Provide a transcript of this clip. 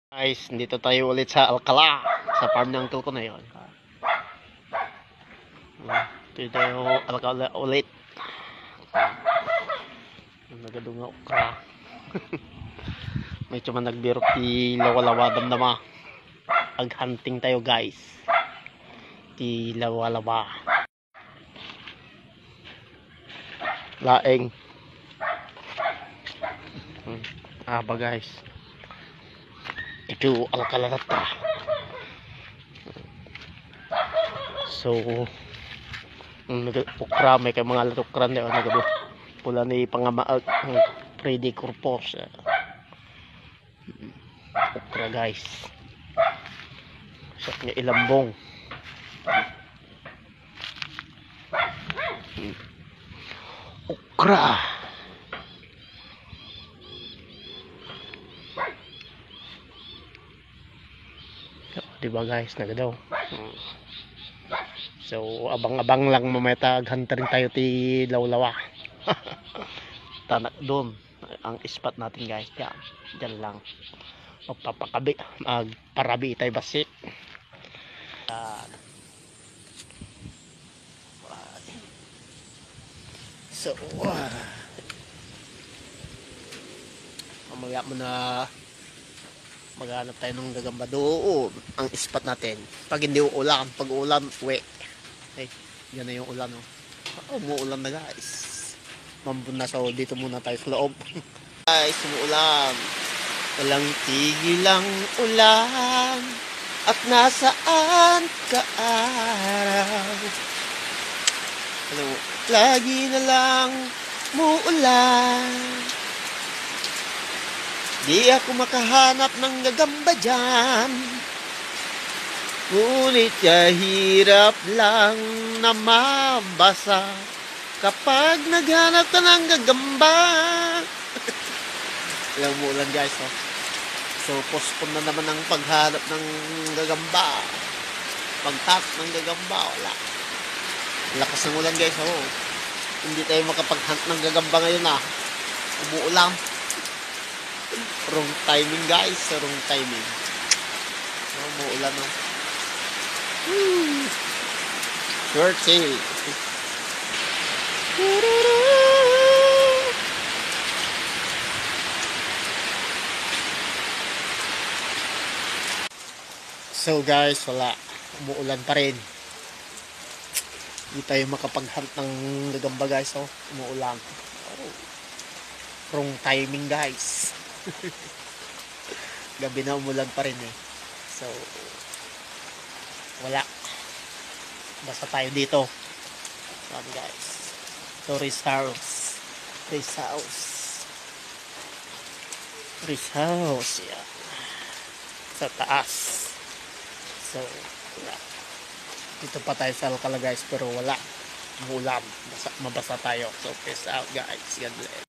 Guys, dito tayo ulit sa Alcala, sa farm ng uncle ko na yun. Dito tayo Alcala ulit. Nagadunga okra. May cuman nagbirok ti lawalawa damdama. Ag-hunting tayo guys. Ti lawalawa. Laeng. Aba guys. Ito Alcala ta. So okra may kay mga latokran na nagado pula ni pangamaag ng Freddy Corpus. Okra guys. Sa niya ilambong. Okra. Diba guys, nagadaw. So abang-abang lang mamaya hunter tayo ti lawlawa. Tanak doon ang spot natin guys. Diyan lang. Magpapakabi, magparabi tayo basik. So mamaya mo na maghanap tayo ng gagamba doon ang spot natin. Pag hindi uulan, pag uulan uwi. Hey, yan na yung ulan, oh. Umuulan na guys. Mambun na, so dito muna tayo sa loob. Guys, umuulan. Walang tigil ang ulan. At nasaan ka araw? Hello. Lagi na lang muulan. Di ako makahanap ng gagamba dyan. Ngunit hirap lang na mabasa kapag naghanap ka ng gagamba. Alam mo ulan guys, oh. So postpone na naman ang paghanap ng gagamba. Pagtak ng gagamba, wala. Lakas ng ulan guys, oh. Hindi tayo makapaghunt ng gagamba ngayon, ah. Umuulan. Wrong timing guys, wrong timing. So umuulan, oh. Short sale. So guys, wala. Umuulan pa rin. Hindi tayo makapag-hunt ng gagamba guys. Oh, umuulan. Oh. Wrong timing guys. Gabi na umulan pa rin eh. So wala. Basta tayo dito. Sabi guys. Tourist house. Tourist house. Tourist house. Yeah. Sa taas. So, wala. Dito pa tayo sa Alcala guys. Pero wala. Umulan. Mabasa tayo. So, peace out guys. God bless.